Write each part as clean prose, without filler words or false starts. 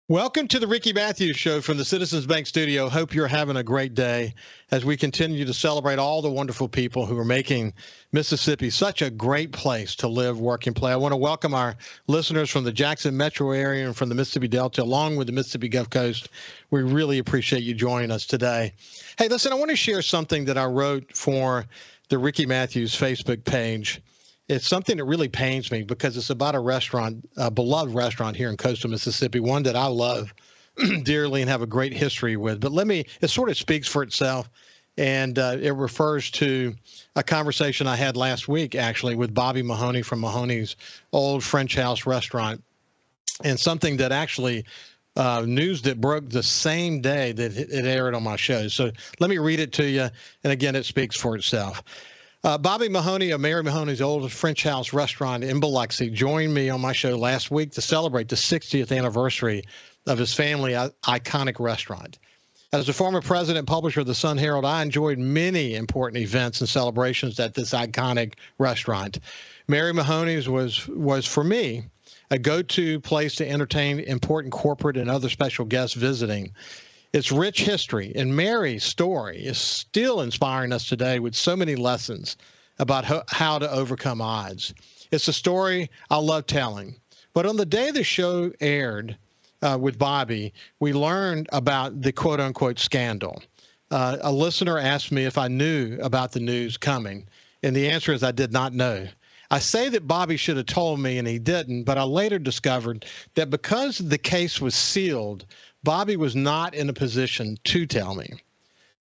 Welcome to the Ricky Matthews Show from the Citizens Bank Studio. Hope you're having a great day as we continue to celebrate all the wonderful people who are making Mississippi such a great place to live, work, and play. I want to welcome our listeners from the Jackson metro area and from the Mississippi Delta, along with the Mississippi Gulf Coast. We really appreciate you joining us today. Hey, listen, I want to share something that I wrote for the Ricky Matthews Facebook page. It's something that really pains me because it's about a restaurant, a beloved restaurant here in coastal Mississippi, one that I love dearly and have a great history with. But it sort of speaks for itself, and it refers to a conversation I had last week, actually, with Bobby Mahoney from Mahoney's Old French House Restaurant, and something that actually news that broke the same day that it aired on my show. So let me read it to you, and again, it speaks for itself. Bobby Mahoney of Mary Mahoney's Old French House Restaurant in Biloxi joined me on my show last week to celebrate the 60th anniversary of his family iconic restaurant. As the former president and publisher of the Sun Herald, I enjoyed many important events and celebrations at this iconic restaurant. Mary Mahoney's was for me a go-to place to entertain important corporate and other special guests visiting. Its rich history and Mary's story is still inspiring us today with so many lessons about how to overcome odds. It's a story I love telling. But on the day the show aired with Bobby, we learned about the quote-unquote scandal. A listener asked me if I knew about the news coming, and the answer is I did not know. I say that Bobby should have told me, and he didn't, but I later discovered that because the case was sealed, Bobby was not in a position to tell me.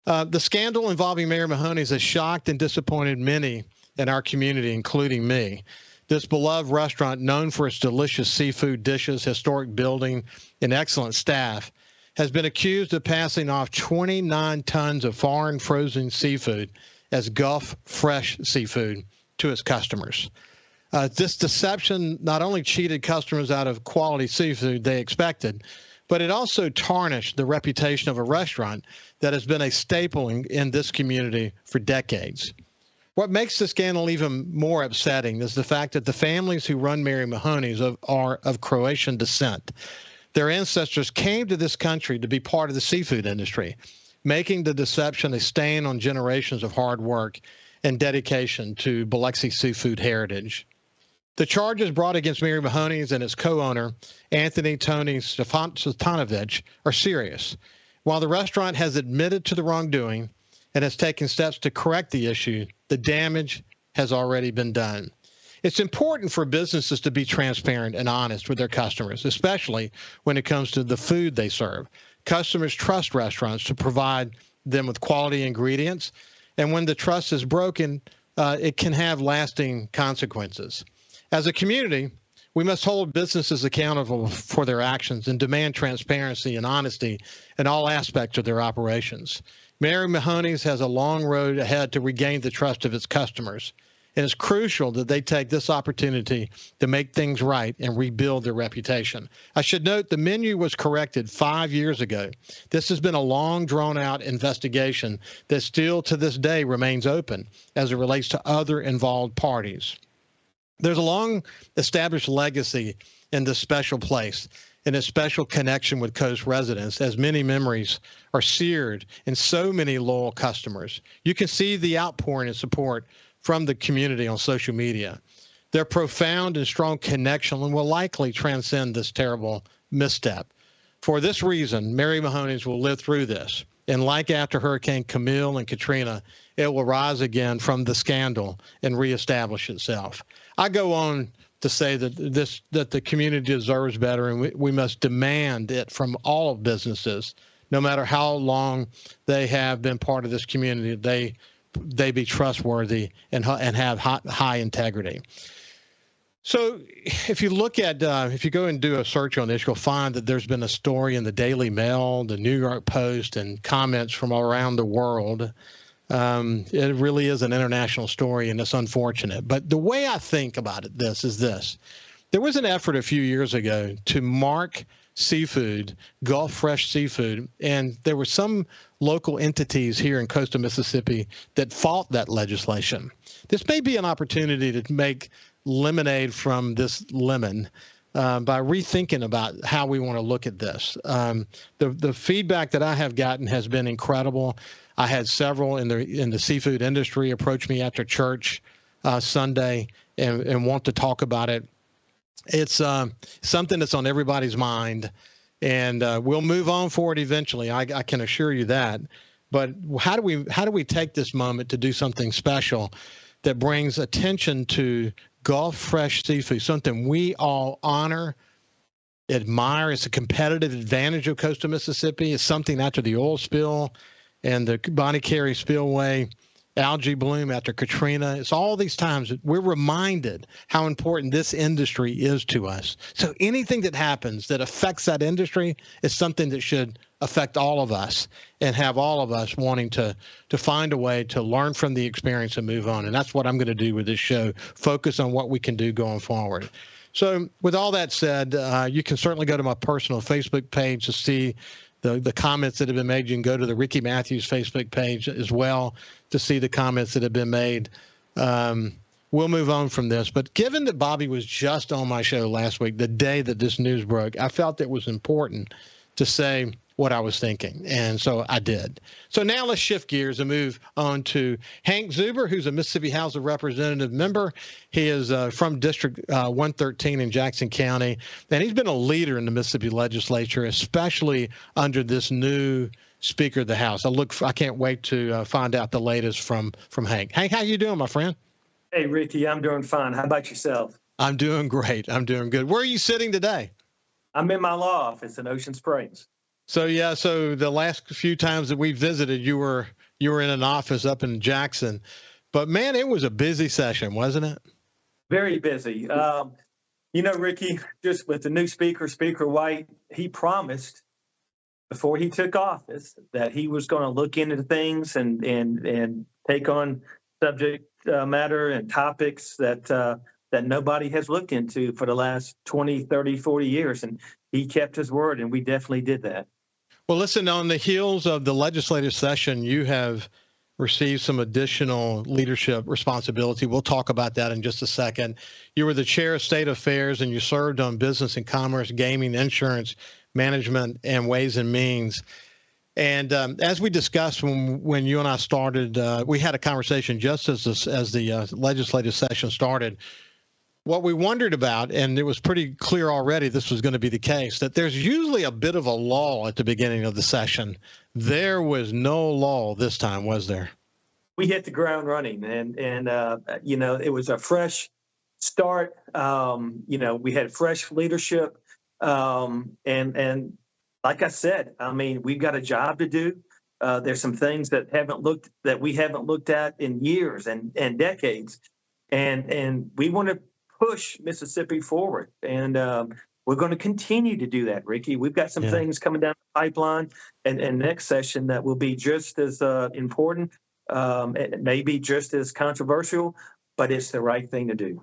The scandal involving Mary Mahoney's has shocked and disappointed many in our community, including me. This beloved restaurant, known for its delicious seafood dishes, historic building, and excellent staff, has been accused of passing off 29 tons of foreign frozen seafood as Gulf fresh seafood to its customers. This deception not only cheated customers out of quality seafood they expected, but it also tarnished the reputation of a restaurant that has been a staple in this community for decades. What makes the scandal even more upsetting is the fact that the families who run Mary Mahoney's are of Croatian descent. Their ancestors came to this country to be part of the seafood industry, making the deception a stain on generations of hard work and dedication to Biloxi seafood heritage. The charges brought against Mary Mahoney's and its co-owner, Anthony Tony Stefanovic, are serious. While the restaurant has admitted to the wrongdoing and has taken steps to correct the issue, the damage has already been done. It's important for businesses to be transparent and honest with their customers, especially when it comes to the food they serve. Customers trust restaurants to provide them with quality ingredients, and when the trust is broken, it can have lasting consequences. As a community, we must hold businesses accountable for their actions and demand transparency and honesty in all aspects of their operations. Mary Mahoney's has a long road ahead to regain the trust of its customers, and it's crucial that they take this opportunity to make things right and rebuild their reputation. I should note the menu was corrected 5 years ago. This has been a long, drawn-out investigation that still to this day remains open as it relates to other involved parties. There's a long-established legacy in this special place and a special connection with Coast residents, as many memories are seared in so many loyal customers. You can see the outpouring of support from the community on social media. Their profound and strong connection will likely transcend this terrible misstep. For this reason, Mary Mahoney's will live through this. And like after Hurricane Camille and Katrina, it will rise again from the scandal and reestablish itself. I go on to say that the community deserves better, and we must demand it from all businesses, no matter how long they have been part of this community. They be trustworthy and have high integrity. So if you look at, if you go and do a search on this, you'll find that there's been a story in the Daily Mail, the New York Post, and comments from all around the world. It really is an international story, and it's unfortunate. But the way I think about it, this is this. There was an effort a few years ago to mark seafood, Gulf fresh seafood, and there were some local entities here in coastal Mississippi that fought that legislation. This may be an opportunity to make lemonade from this lemon by rethinking about how we want to look at this. The feedback that I have gotten has been incredible. I had several in the seafood industry approach me after church Sunday and want to talk about it. It's something that's on everybody's mind, and we'll move on forward eventually. I can assure you that. But how do we take this moment to do something special that brings attention to Gulf fresh seafood, something we all honor, admire? It's a competitive advantage of coastal Mississippi. It's something after the oil spill and the Bonnie Carey spillway, algae bloom after Katrina. It's all these times that we're reminded how important this industry is to us. So anything that happens that affects that industry is something that should affect all of us and have all of us wanting to find a way to learn from the experience and move on. And that's what I'm going to do with this show, focus on what we can do going forward. So with all that said, you can certainly go to my personal Facebook page to see the comments that have been made. You can go to the Ricky Matthews Facebook page as well to see the comments that have been made. We'll move on from this. But given that Bobby was just on my show last week, the day that this news broke, I felt it was important to say what I was thinking. And so I did. So now let's shift gears and move on to Hank Zuber, who's a Mississippi House of Representative member. He is from District 113 in Jackson County, and he's been a leader in the Mississippi legislature, especially under this new Speaker of the House. I can't wait to find out the latest from Hank. Hank, how you doing, my friend? Hey, Ricky, I'm doing fine. How about yourself? I'm doing great. I'm doing good. Where are you sitting today? I'm in my law office in Ocean Springs. So the last few times that we visited, you were in an office up in Jackson, but man, it was a busy session, wasn't it? Very busy. Ricky, just with the new speaker, Speaker White, he promised before he took office that he was going to look into things and take on subject matter and topics that nobody has looked into for the last 20, 30, 40 years. And he kept his word, and we definitely did that. Well, listen, on the heels of the legislative session, you have received some additional leadership responsibility. We'll talk about that in just a second. You were the chair of state affairs, and you served on business and commerce, gaming, insurance, management, and ways and means. And as we discussed when you and I started, we had a conversation just as the legislative session started. What we wondered about, and it was pretty clear already this was going to be the case, that there's usually a bit of a lull at the beginning of the session. There was no lull this time, was there? We hit the ground running, and it was a fresh start. We had fresh leadership, and like I said, I mean, we've got a job to do. There's some things that we haven't looked at in years and decades, and we want to push Mississippi forward, and we're going to continue to do that, Ricky. We've got some things coming down the pipeline, and next session that will be just as important, it may be just as controversial, but it's the right thing to do.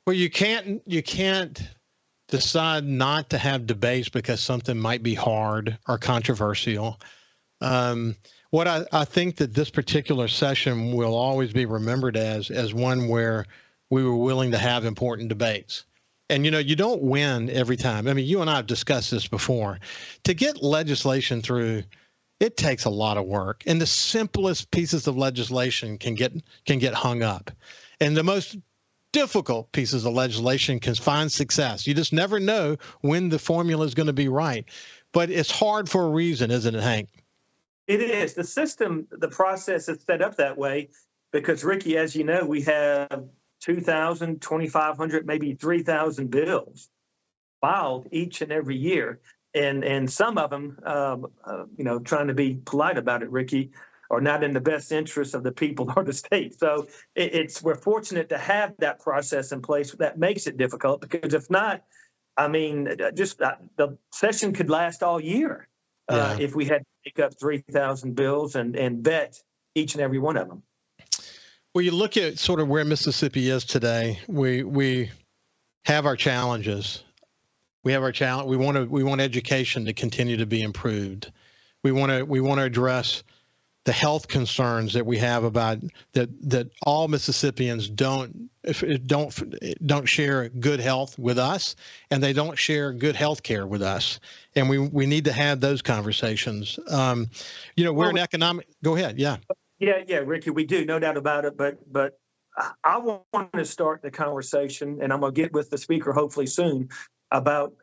Well, you can't decide not to have debates because something might be hard or controversial. What I think that this particular session will always be remembered as one where we were willing to have important debates. And, you don't win every time. I mean, you and I have discussed this before. To get legislation through, it takes a lot of work. And the simplest pieces of legislation can get hung up. And the most difficult pieces of legislation can find success. You just never know when the formula is going to be right. But it's hard for a reason, isn't it, Hank? It is. The system, the process is set up that way because, Ricky, as you know, we have 2,000, 2,500, maybe 3,000 bills filed each and every year. And some of them, trying to be polite about it, Ricky, are not in the best interest of the people or the state. So we're fortunate to have that process in place that makes it difficult, because if not, I mean, the session could last all year if we had to pick up 3,000 bills and vet each and every one of them. Well, you look at sort of where Mississippi is today. We have our challenges. We have our challenge. We want education to continue to be improved. We want to address the health concerns that we have about that all Mississippians don't share good health with us, and they don't share good health care with us, and we need to have those conversations. We're an economic. Go ahead, yeah. Yeah, Ricky, we do, no doubt about it. But I want to start the conversation, and I'm going to get with the speaker hopefully soon, about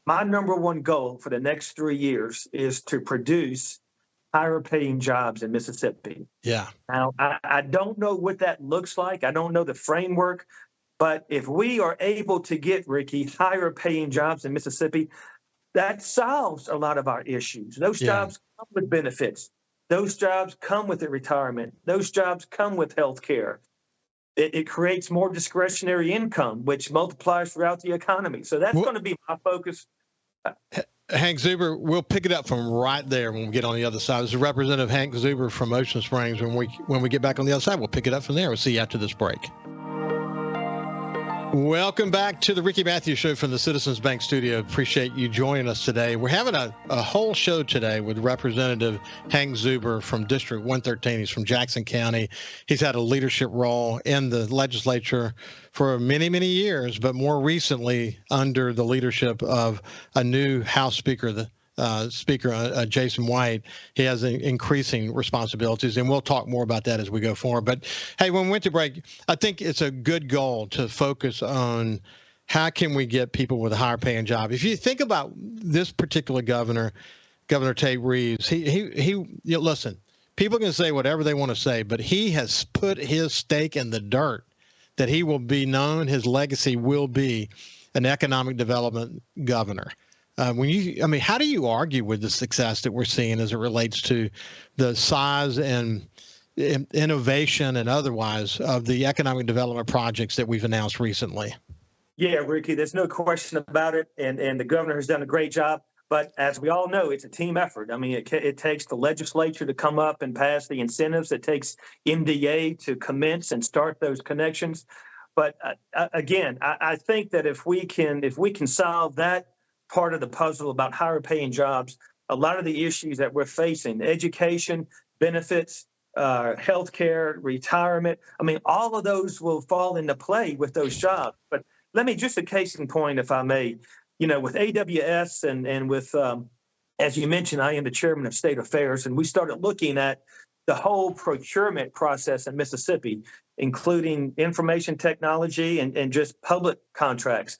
my number one goal for the next 3 years is to produce higher paying jobs in Mississippi. Yeah. Now, I don't know what that looks like. I don't know the framework, but if we are able to get, Ricky, higher paying jobs in Mississippi, that solves a lot of our issues. Those jobs come with benefits. Those jobs come with a retirement. Those jobs come with health care. It creates more discretionary income, which multiplies throughout the economy. So that's going to be my focus. Hank Zuber, we'll pick it up from right there when we get on the other side. This is Representative Hank Zuber from Ocean Springs. When we get back on the other side, we'll pick it up from there. We'll see you after this break. Welcome back to the Ricky Matthews Show from the Citizens Bank Studio. Appreciate you joining us today. We're having a whole show today with Representative Hank Zuber from District 113. He's from Jackson County. He's had a leadership role in the legislature for many, many years, but more recently under the leadership of a new House Speaker, Speaker Jason White. He has increasing responsibilities, and we'll talk more about that as we go forward. But hey, when we went to break, I think it's a good goal to focus on how can we get people with a higher paying job. If you think about this particular governor, Governor Tate Reeves, listen, people can say whatever they want to say, but he has put his stake in the dirt that he will be known, his legacy will be an economic development governor. How do you argue with the success that we're seeing as it relates to the size and innovation and otherwise of the economic development projects that we've announced recently? Yeah, Ricky, there's no question about it. And the governor has done a great job. But as we all know, it's a team effort. I mean, it takes the legislature to come up and pass the incentives. It takes MDA to commence and start those connections. But again, I think that if we can solve that part of the puzzle about higher paying jobs, a lot of the issues that we're facing, education, benefits, healthcare, retirement, I mean, all of those will fall into play with those jobs. But let me just a case in point, if I may, with AWS and with, as you mentioned, I am the chairman of state affairs, and we started looking at the whole procurement process in Mississippi, including information technology and just public contracts.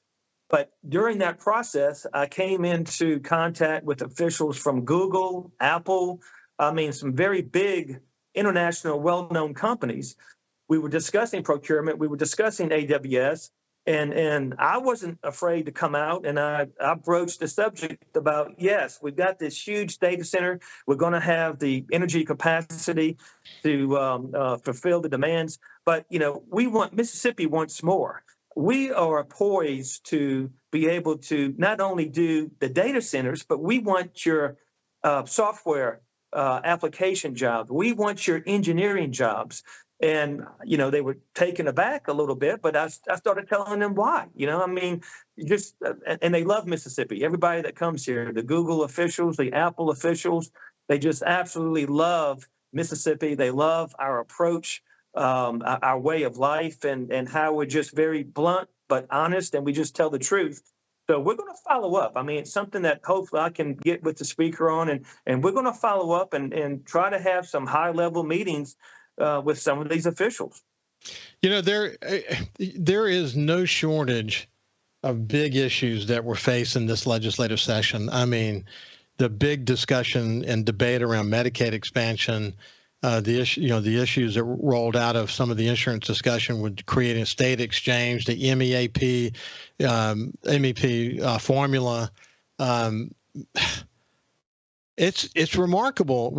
But during that process, I came into contact with officials from Google, Apple, some very big international well-known companies. We were discussing procurement. We were discussing AWS. And I wasn't afraid to come out, and I broached the subject about, yes, we've got this huge data center. We're going to have the energy capacity to fulfill the demands. But, Mississippi wants more. We are poised to be able to not only do the data centers, but we want your software application jobs. We want your engineering jobs. And, they were taken aback a little bit, but I started telling them why. And they love Mississippi. Everybody that comes here, the Google officials, the Apple officials, they just absolutely love Mississippi. They love our approach, our way of life, and how we're just very blunt but honest, and we just tell the truth. So we're going to follow up. I mean, it's something that hopefully I can get with the speaker on, and we're going to follow up and try to have some high-level meetings with some of these officials. There is no shortage of big issues that we're facing this legislative session. I mean, the big discussion and debate around Medicaid expansion, the issues that rolled out of some of the insurance discussion with creating a state exchange, the MEP formula. It's remarkable.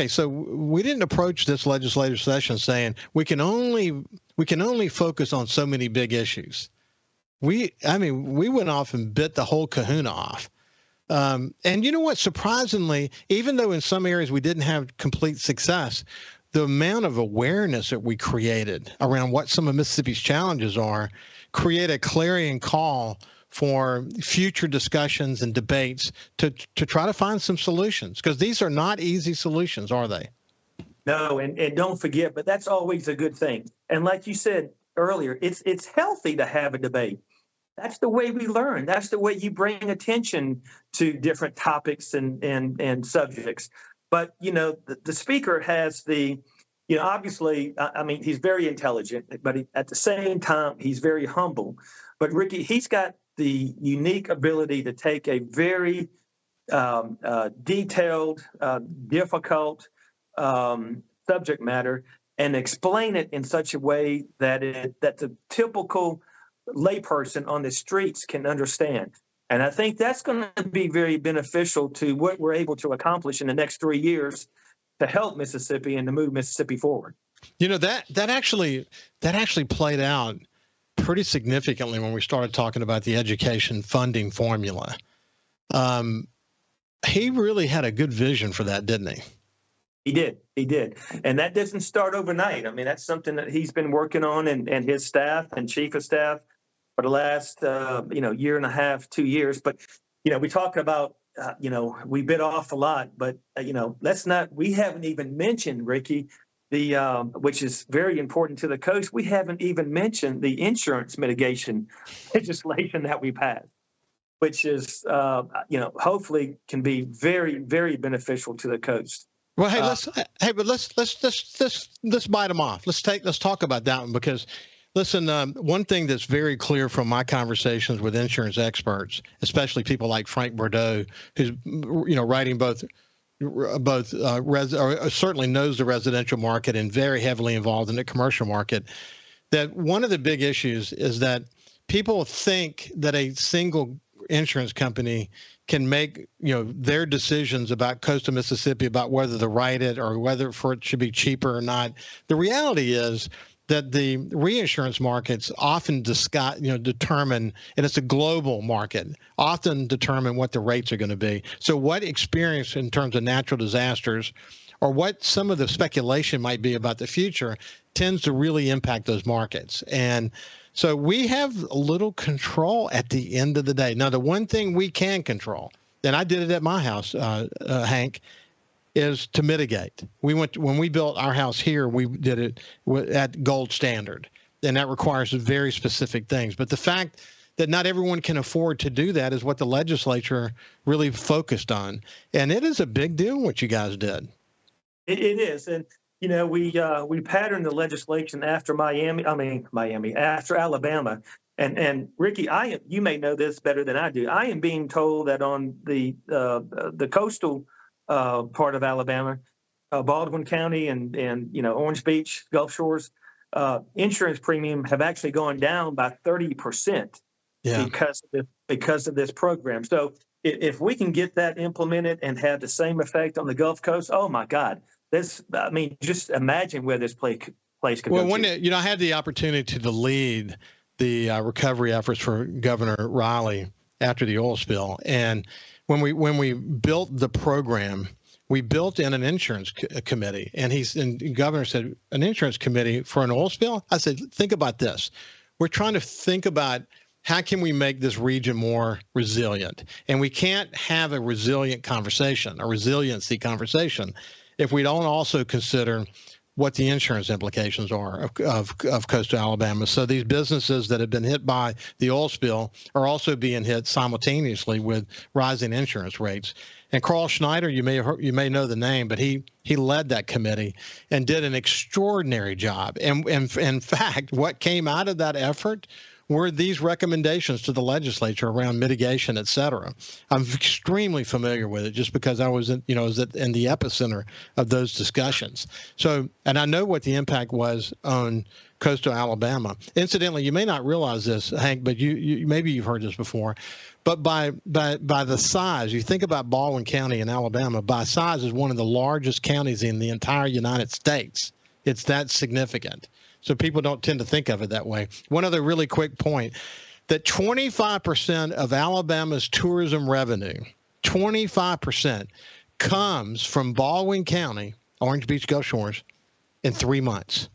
So we didn't approach this legislative session saying we can only focus on so many big issues. We went off and bit the whole kahuna off. And you know what? Surprisingly, even though in some areas we didn't have complete success, the amount of awareness that we created around what some of Mississippi's challenges are create a clarion call for future discussions and debates to try to find some solutions, because these are not easy solutions, are they? No, and don't forget, but that's always a good thing. And like you said earlier, it's healthy to have a debate. That's the way we learn. That's the way you bring attention to different topics and subjects. But the speaker has obviously, I mean, he's very intelligent, but at the same time, he's very humble. But Ricky, he's got the unique ability to take a very detailed, difficult subject matter and explain it in such a way that the typical layperson on the streets can understand. And I think that's going to be very beneficial to what we're able to accomplish in the next 3 years to help Mississippi and to move Mississippi forward. That actually played out pretty significantly when we started talking about the education funding formula. He really had a good vision for that, didn't he? He did. And that doesn't start overnight. I mean, that's something that he's been working on and his staff and chief of staff for the last, year and a half, 2 years. But, we talk about, we bit off a lot, but, we haven't even mentioned, Ricky, which is very important to the coast. We haven't even mentioned the insurance mitigation legislation that we passed, which is, hopefully can be very, very beneficial to the coast. Well, hey, let's bite them off. Let's talk about that one because, listen, one thing that's very clear from my conversations with insurance experts, especially people like Frank Bordeaux, who's writing certainly knows the residential market and very heavily involved in the commercial market, that one of the big issues is that people think that a single insurance company can make their decisions about coastal Mississippi, about whether to write it or whether it should be cheaper or not. The reality is that the reinsurance markets often determine, and it's a global market, often determine what the rates are going to be. So what experience in terms of natural disasters or what some of the speculation might be about the future tends to really impact those markets. And so we have a little control at the end of the day. Now, the one thing we can control, and I did it at my house, Hank, is to mitigate. When we built our house here, we did it at gold standard, and that requires very specific things. But the fact that not everyone can afford to do that is what the legislature really focused on, and it is a big deal what you guys did. It is, and we patterned the legislation after after Alabama. And Ricky, you may know this better than I do. I am being told that on the coastal part of Alabama, Baldwin County and Orange Beach, Gulf Shores, insurance premium have actually gone down by 30% because of this program. So if we can get that implemented and have the same effect on the Gulf Coast, oh my God. Just imagine where this place could go. Well, I had the opportunity to lead the recovery efforts for Governor Riley after the oil spill, and when we built the program, we built in an insurance committee, and the governor said, an insurance committee for an oil spill? I said, think about this. We're trying to think about how can we make this region more resilient, and we can't have a resiliency conversation if we don't also consider what the insurance implications are of coastal Alabama. So these businesses that have been hit by the oil spill are also being hit simultaneously with rising insurance rates. And Carl Schneider, you may know the name, but he led that committee and did an extraordinary job. And in fact, what came out of that effort were these recommendations to the legislature around mitigation, et cetera. I'm extremely familiar with it just because I was in the epicenter of those discussions. So, and I know what the impact was on coastal Alabama. Incidentally, you may not realize this, Hank, but you maybe you've heard this before, but by the size, you think about Baldwin County in Alabama, by size is one of the largest counties in the entire United States. It's that significant. So people don't tend to think of it that way. One other really quick point, that 25% of Alabama's tourism revenue, 25% comes from Baldwin County, Orange Beach, Gulf Shores, in 3 months.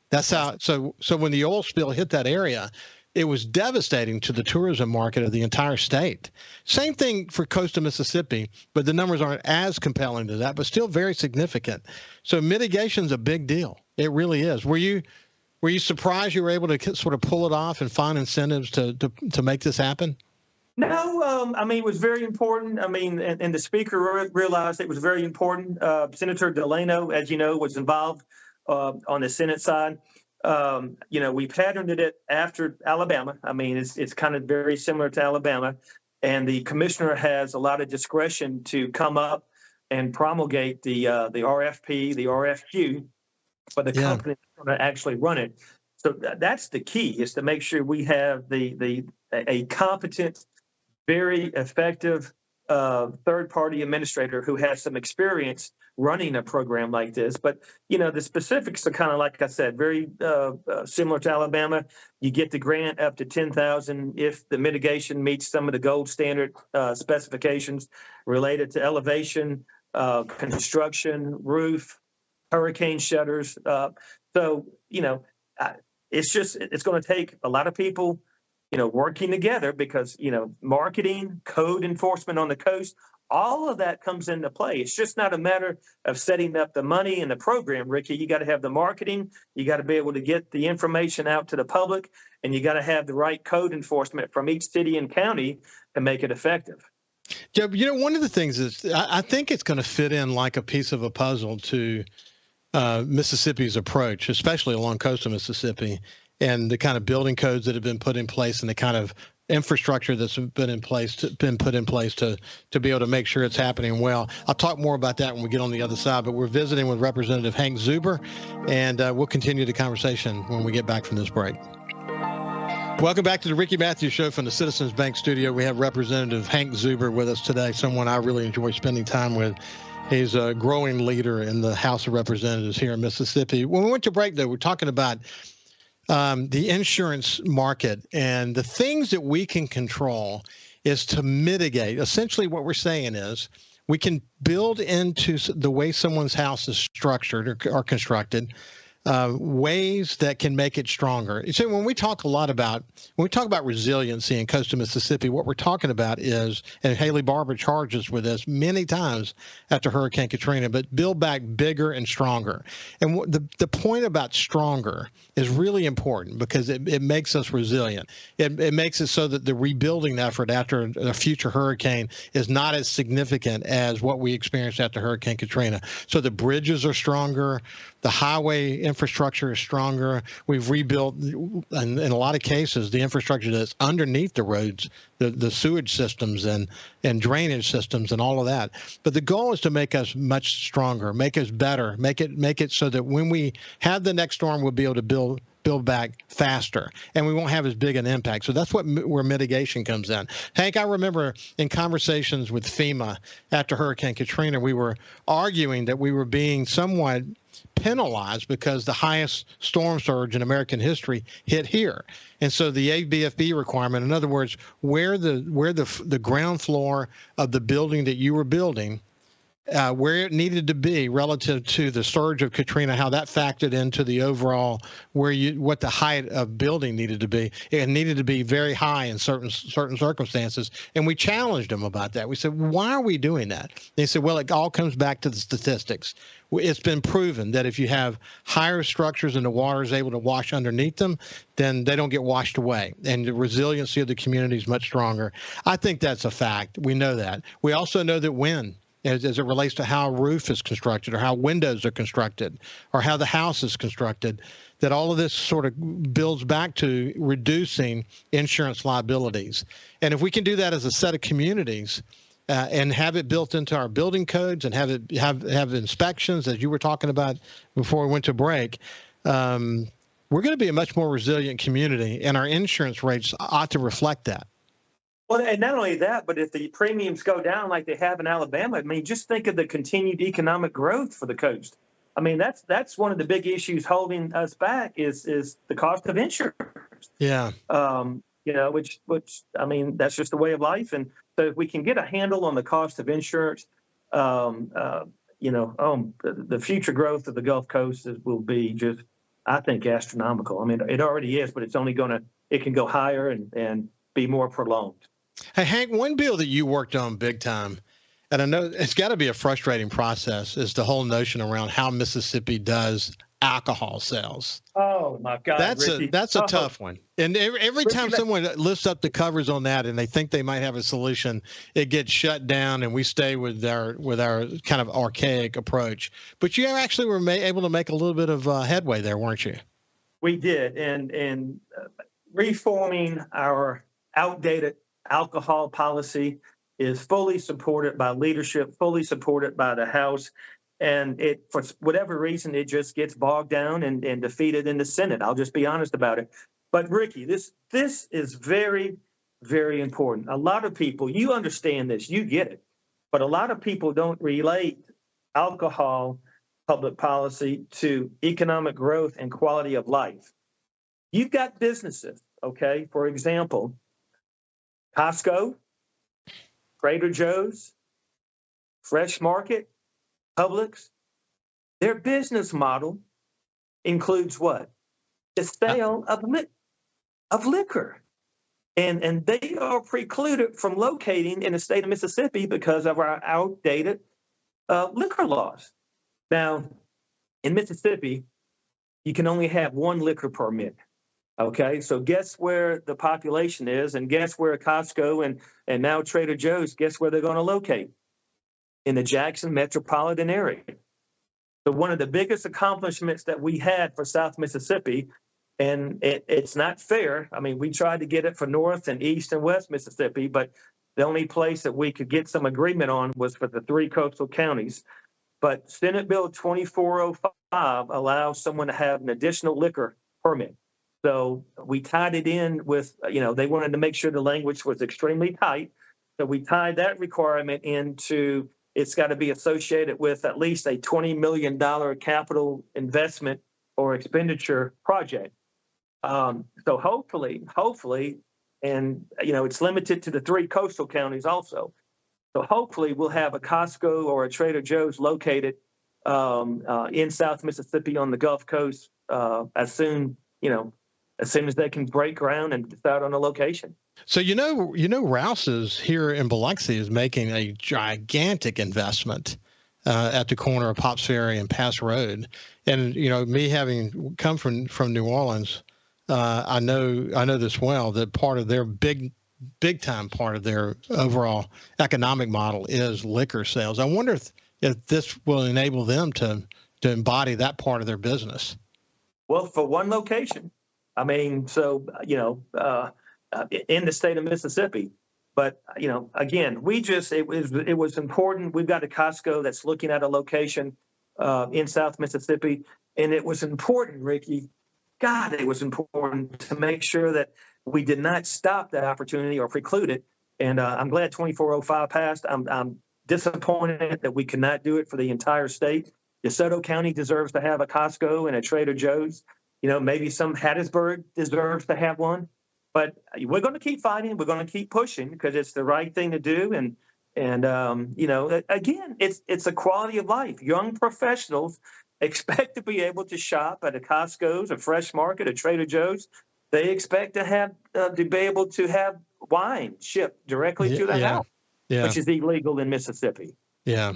That's how. So when the oil spill hit that area, it was devastating to the tourism market of the entire state. Same thing for coastal Mississippi, but the numbers aren't as compelling to that, but still very significant. So mitigation is a big deal. It really is. Were you surprised you were able to sort of pull it off and find incentives to make this happen? No, I mean, it was very important. I mean, and the speaker realized it was very important. Senator Delano, as you know, was involved on the Senate side. We patterned it after Alabama. I mean, it's kind of very similar to Alabama. And the commissioner has a lot of discretion to come up and promulgate the RFP, the RFQ for the company that's going to actually run it. So that's the key, is to make sure we have a competent, very effective third-party administrator who has some experience running a program like this. But, the specifics are kind of, like I said, very similar to Alabama. You get the grant up to $10,000 if the mitigation meets some of the gold standard specifications related to elevation, construction, roof, hurricane shutters. So, it's going to take a lot of people working together, because, marketing, code enforcement on the coast, all of that comes into play. It's just not a matter of setting up the money and the program, Ricky. You got to have the marketing. You got to be able to get the information out to the public, and you got to have the right code enforcement from each city and county to make it effective. Yeah, one of the things is I think it's going to fit in like a piece of a puzzle to Mississippi's approach, especially along coastal Mississippi, and the kind of building codes that have been put in place and the kind of infrastructure that's been put in place to be able to make sure it's happening well. I'll talk more about that when we get on the other side, but we're visiting with Representative Hank Zuber, and we'll continue the conversation when we get back from this break. Welcome back to the Ricky Matthews Show from the Citizens Bank Studio. We have Representative Hank Zuber with us today, someone I really enjoy spending time with. He's a growing leader in the House of Representatives here in Mississippi. When we went to break, though, we're talking about the insurance market, and the things that we can control is to mitigate. Essentially, what we're saying is we can build into the way someone's house is structured or constructed ways that can make it stronger. So when we talk about resiliency in coastal Mississippi, what we're talking about is, and Haley Barber charged us with this many times after Hurricane Katrina, but build back bigger and stronger. And the point about stronger is really important, because it makes us resilient. It makes it so that the rebuilding effort after a future hurricane is not as significant as what we experienced after Hurricane Katrina. So the bridges are stronger. The highway infrastructure is stronger. We've rebuilt, in a lot of cases, the infrastructure that's underneath the roads, the sewage systems and drainage systems and all of that. But the goal is to make us much stronger, make us better, make it so that when we have the next storm, we'll be able to build back faster, and we won't have as big an impact. So that's where mitigation comes in. Hank, I remember in conversations with FEMA after Hurricane Katrina, we were arguing that we were being somewhat penalized because the highest storm surge in American history hit here. And so the ABFB requirement, in other words, where the ground floor of the building that you were building, where it needed to be relative to the surge of Katrina, how that factored into the overall what the height of building needed to be. It needed to be very high in certain circumstances, and we challenged them about that. We said, why are we doing that? They said, well, it all comes back to the statistics. It's been proven that if you have higher structures and the water is able to wash underneath them, then they don't get washed away, and the resiliency of the community is much stronger. I think that's a fact. We know that. We also know that wind, as it relates to how a roof is constructed or how windows are constructed or how the house is constructed, that all of this sort of builds back to reducing insurance liabilities. And if we can do that as a set of communities and have it built into our building codes and have inspections, as you were talking about before we went to break, we're going to be a much more resilient community, and our insurance rates ought to reflect that. Well, and not only that, but if the premiums go down like they have in Alabama, I mean, just think of the continued economic growth for the coast. I mean, that's one of the big issues holding us back is the cost of insurance. Yeah. Which I mean, that's just the way of life. And so if we can get a handle on the cost of insurance, the future growth of the Gulf Coast will be just, I think, astronomical. I mean, it already is, but it's only going it can go higher and be more prolonged. Hey, Hank, one bill that you worked on big time, and I know it's got to be a frustrating process, is the whole notion around how Mississippi does alcohol sales. Oh my God, Ricky. That's a tough one. And every time Ricky, someone lifts up the covers on that and they think they might have a solution, it gets shut down, and we stay with our kind of archaic approach. But you actually were able to make a little bit of headway there, weren't you? We did, and reforming our outdated alcohol policy is fully supported by leadership, fully supported by the House. And it, for whatever reason, it just gets bogged down and defeated in the Senate. I'll just be honest about it. But Ricky, this is very, very important. A lot of people, you understand this, you get it, but a lot of people don't relate alcohol public policy to economic growth and quality of life. You've got businesses, okay? For example, Costco, Trader Joe's, Fresh Market, Publix, their business model includes what? The sale of liquor. And they are precluded from locating in the state of Mississippi because of our outdated liquor laws. Now, in Mississippi, you can only have one liquor permit. Okay, so guess where the population is, and guess where Costco and now Trader Joe's, guess where they're going to locate? In the Jackson metropolitan area. So one of the biggest accomplishments that we had for South Mississippi, and it's not fair. I mean, we tried to get it for North and East and West Mississippi, but the only place that we could get some agreement on was for the 3 coastal counties. But Senate Bill 2405 allows someone to have an additional liquor permit. So we tied it in with, they wanted to make sure the language was extremely tight. So we tied that requirement into, it's got to be associated with at least a $20 million capital investment or expenditure project. So hopefully, and it's limited to the 3 coastal counties also. So hopefully we'll have a Costco or a Trader Joe's located in South Mississippi on the Gulf Coast as soon as they can break ground and decide on a location. So Rouse's here in Biloxi is making a gigantic investment at the corner of Pops Ferry and Pass Road, and me having come from New Orleans, I know this well, that part of their big time part of their overall economic model is liquor sales. I wonder if this will enable them to embody that part of their business. Well, for one location. I mean, so, in the state of Mississippi, but, again, it was important. We've got a Costco that's looking at a location in South Mississippi, and it was important, Ricky. God, it was important to make sure that we did not stop that opportunity or preclude it. And I'm glad 2405 passed. I'm disappointed that we could not do it for the entire state. DeSoto County deserves to have a Costco and a Trader Joe's. Maybe some Hattiesburg deserves to have one, but we're going to keep fighting. We're going to keep pushing because it's the right thing to do. And again, it's a quality of life. Young professionals expect to be able to shop at a Costco's, a Fresh Market, a Trader Joe's. They expect to be able to have wine shipped directly to their house, which is illegal in Mississippi. Yeah.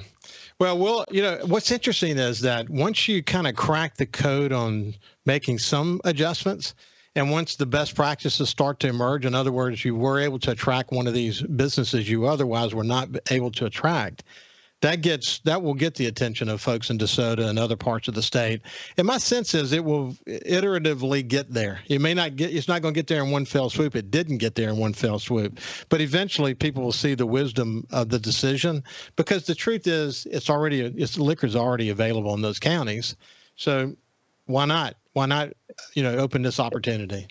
Well, what's interesting is that once you kind of crack the code on making some adjustments, and once the best practices start to emerge, in other words, you were able to attract one of these businesses you otherwise were not able to attract, that will get the attention of folks in DeSoto and other parts of the state. And my sense is it will iteratively get there. It's not going to get there in one fell swoop. It didn't get there in one fell swoop, but eventually people will see the wisdom of the decision, because the truth is liquor's already available in those counties. So why not open this opportunity?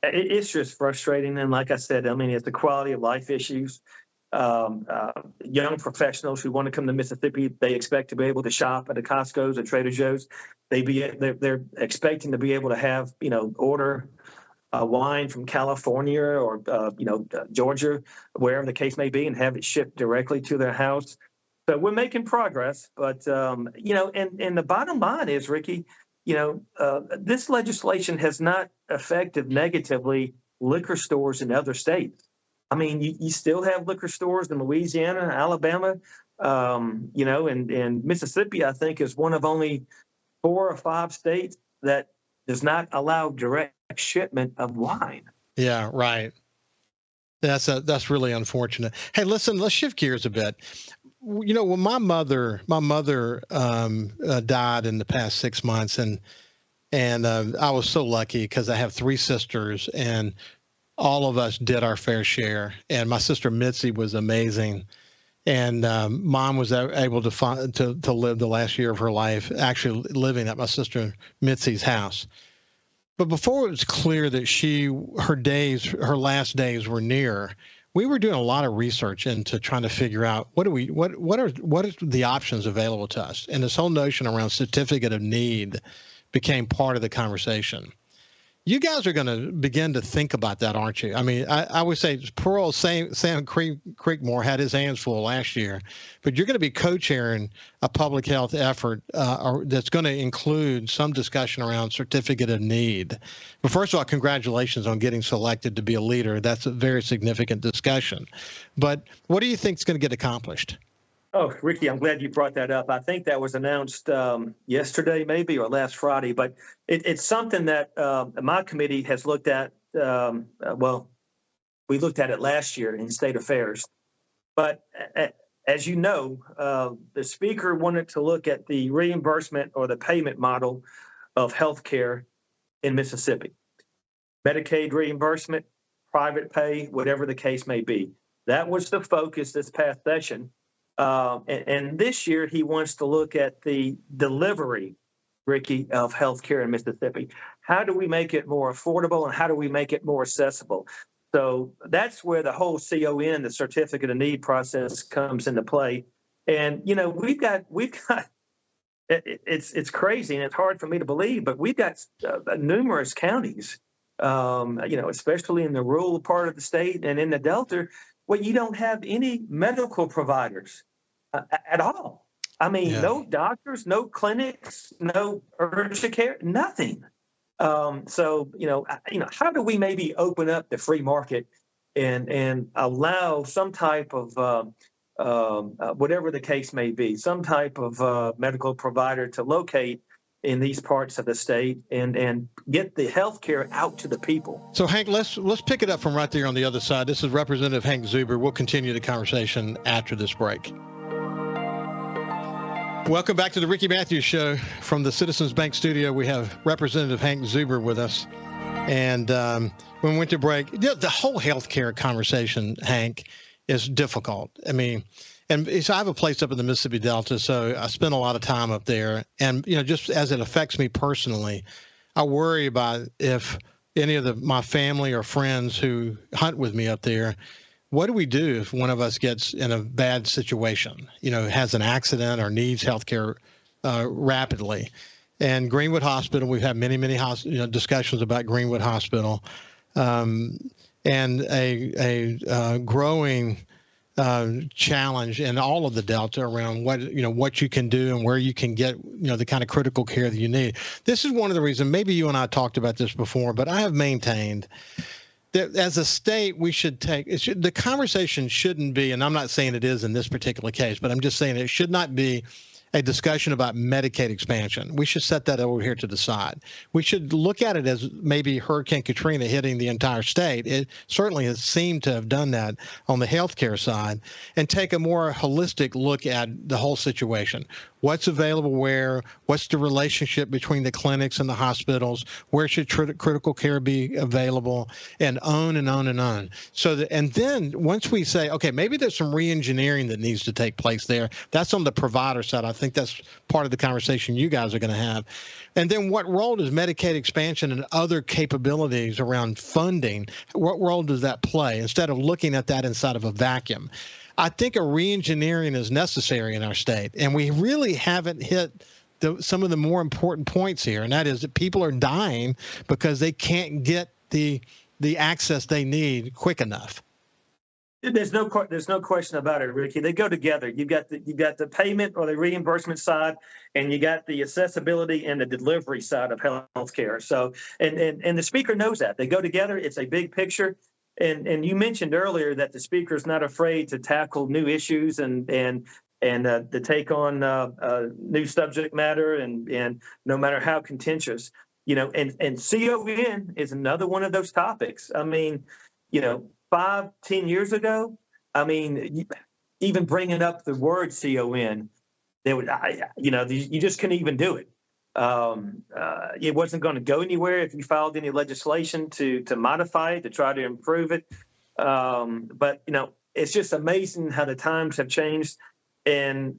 It's just frustrating. And like I said, it's the quality of life issues. Young professionals who want to come to Mississippi, they expect to be able to shop at a Costco's or Trader Joe's. They're expecting to be able to have, order wine from California or, Georgia, wherever the case may be, and have it shipped directly to their house. So we're making progress, but, and the bottom line is, Ricky, this legislation has not affected negatively liquor stores in other states. I mean, you still have liquor stores in Louisiana, Alabama, and Mississippi, I think, is one of only 4 or 5 states that does not allow direct shipment of wine. Yeah, right. That's really unfortunate. Hey, listen, let's shift gears a bit. When my mother died in the past 6 months, and I was so lucky because I have 3 sisters, and all of us did our fair share. And my sister Mitzi was amazing, and Mom was able to live the last year of her life actually living at my sister Mitzi's house. But before it was clear that her last days were near, we were doing a lot of research into trying to figure out what are the options available to us. And this whole notion around certificate of need became part of the conversation. You guys are going to begin to think about that, aren't you? I mean, I would say poor old Sam Creekmore had his hands full last year, but you're going to be co-chairing a public health effort that's going to include some discussion around certificate of need. But first of all, congratulations on getting selected to be a leader. That's a very significant discussion. But what do you think is going to get accomplished? Oh, Ricky, I'm glad you brought that up. I think that was announced yesterday, maybe, or last Friday. But it's something that my committee has looked at. We looked at it last year in State Affairs. But as you know, the Speaker wanted to look at the reimbursement or the payment model of healthcare in Mississippi. Medicaid reimbursement, private pay, whatever the case may be. That was the focus this past session. And this year, he wants to look at the delivery, Ricky, of healthcare in Mississippi. How do we make it more affordable, and how do we make it more accessible? So that's where the whole CON, the certificate of need process, comes into play. And we've got it's crazy, and it's hard for me to believe, but we've got numerous counties, especially in the rural part of the state and in the Delta, where you don't have any medical providers at all. I mean, no doctors, no clinics, no urgent care, nothing. So how do we maybe open up the free market and allow some type of whatever the case may be, some type of medical provider to locate in these parts of the state and get the health care out to the people. So, Hank, let's pick it up from right there on the other side. This is Representative Hank Zuber. We'll continue the conversation after this break. Welcome back to the Ricky Matthews Show from the Citizens Bank studio. We have Representative Hank Zuber with us. And when we went to break, the whole healthcare conversation, Hank, is difficult. I mean, and so I have a place up in the Mississippi Delta, so I spend a lot of time up there. And, just as it affects me personally, I worry about if any of my family or friends who hunt with me up there, what do we do if one of us gets in a bad situation, has an accident or needs health care rapidly? And Greenwood Hospital, we've had many discussions about Greenwood Hospital, and a growing challenge in all of the Delta around what you can do and where you can get the kind of critical care that you need. This is one of the reasons, maybe you and I talked about this before, but I have maintained that as a state we should the conversation shouldn't be, and I'm not saying it is in this particular case, but I'm just saying it should not be a discussion about Medicaid expansion. We should set that over here to the side. We should look at it as maybe Hurricane Katrina hitting the entire state. It certainly has seemed to have done that on the healthcare side, and take a more holistic look at the whole situation. What's available where? What's the relationship between the clinics and the hospitals? Where should critical care be available? And on and on and on. And then once we say, okay, maybe there's some re-engineering that needs to take place there. That's on the provider side. I think that's part of the conversation you guys are going to have. And then what role does Medicaid expansion and other capabilities around funding, what role does that play instead of looking at that inside of a vacuum? I think a re-engineering is necessary in our state, and we really haven't hit some of the more important points here, and that is that people are dying because they can't get the access they need quick enough. There's no question about it, Ricky. They go together. You've got the payment or the reimbursement side, and you got the accessibility and the delivery side of healthcare. So, and the speaker knows that they go together. It's a big picture. And you mentioned earlier that the speaker is not afraid to tackle new issues and to take on new subject matter and no matter how contentious, and CON is another one of those topics. I mean, 5-10 years ago, I mean, even bringing up the word CON, you just couldn't even do it. It wasn't going to go anywhere if you filed any legislation to modify it, to try to improve it. But it's just amazing how the times have changed, and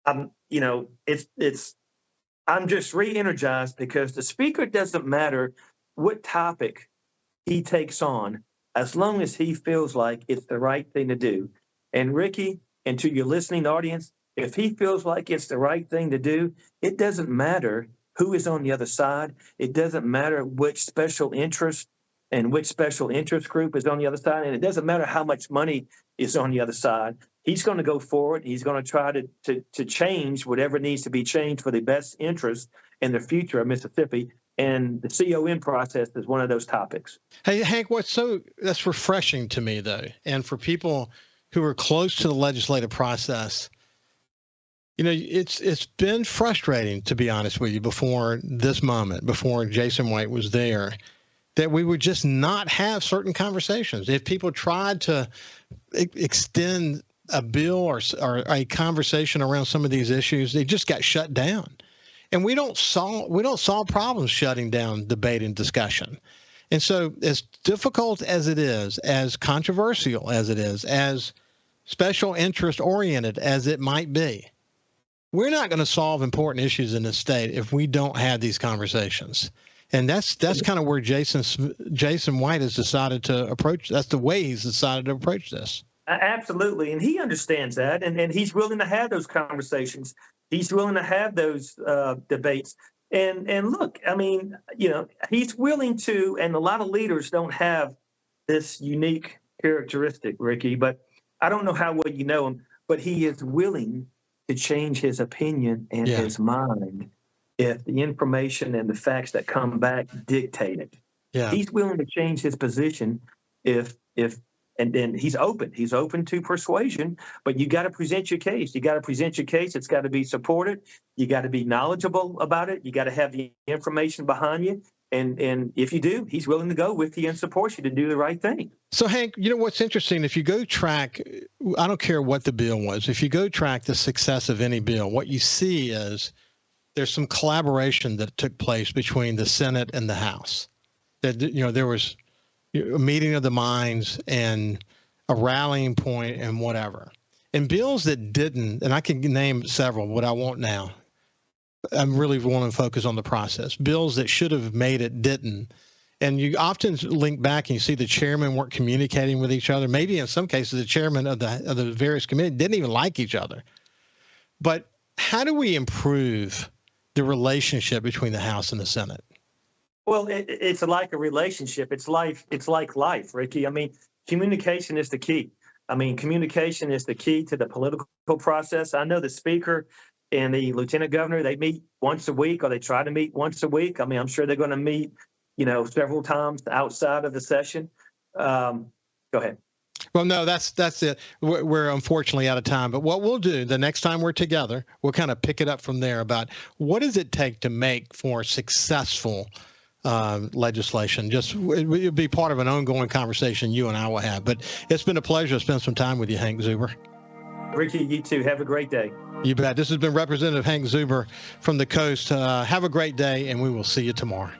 I'm just re-energized because the speaker doesn't matter what topic he takes on, as long as he feels like it's the right thing to do. And Ricky, and to your listening audience, if he feels like it's the right thing to do, it doesn't matter who is on the other side. It doesn't matter which special interest and which special interest group is on the other side. And it doesn't matter how much money is on the other side. He's going to go forward. He's going to try to change whatever needs to be changed for the best interest in the future of Mississippi. And the CON process is one of those topics. Hey, Hank, that's refreshing to me, though, and for people who are close to the legislative process, it's been frustrating, to be honest with you, before this moment, before Jason White was there, that we would just not have certain conversations. If people tried to extend a bill or a conversation around some of these issues, they just got shut down. And we don't solve problems shutting down debate and discussion. And so as difficult as it is, as controversial as it is, as special interest oriented as it might be, we're not going to solve important issues in this state if we don't have these conversations. And that's kind of where Jason White has decided to approach. That's the way he's decided to approach this. Absolutely. And he understands that. And he's willing to have those conversations. He's willing to have those debates. And look, I mean, he's willing to, and a lot of leaders don't have this unique characteristic, Ricky, but I don't know how well you know him, but he is willing to change his opinion and his mind if the information and the facts that come back dictate it. Yeah. He's willing to change his position and then he's open to persuasion, but you got to present your case. It's got to be supported. You got to be knowledgeable about it. You got to have the information behind you. And if you do, he's willing to go with you and support you to do the right thing. So, Hank, what's interesting, if you go track, I don't care what the bill was, if you go track the success of any bill, what you see is there's some collaboration that took place between the Senate and the House. That, there was a meeting of the minds and a rallying point and whatever. And bills that didn't, and I can name several, but I won't now. I really want to focus on the process. Bills that should have made it didn't. And you often link back and you see the chairmen weren't communicating with each other. Maybe in some cases the chairman of the various committees didn't even like each other. But how do we improve the relationship between the House and the Senate? Well, it's like a relationship. It's like life, Ricky. I mean, communication is the key. Communication is the key to the political process. I know the speaker and the lieutenant governor, they meet once a week, or they try to meet once a week. I'm sure they're going to meet, several times outside of the session. Go ahead. Well, no, that's it. We're unfortunately out of time. But what we'll do the next time we're together, we'll kind of pick it up from there about what does it take to make for successful legislation. Just it'll be part of an ongoing conversation you and I will have. But it's been a pleasure to spend some time with you, Hank Zuber. Ricky, you too. Have a great day. You bet. This has been Representative Hank Zuber from the coast. Have a great day, and we will see you tomorrow.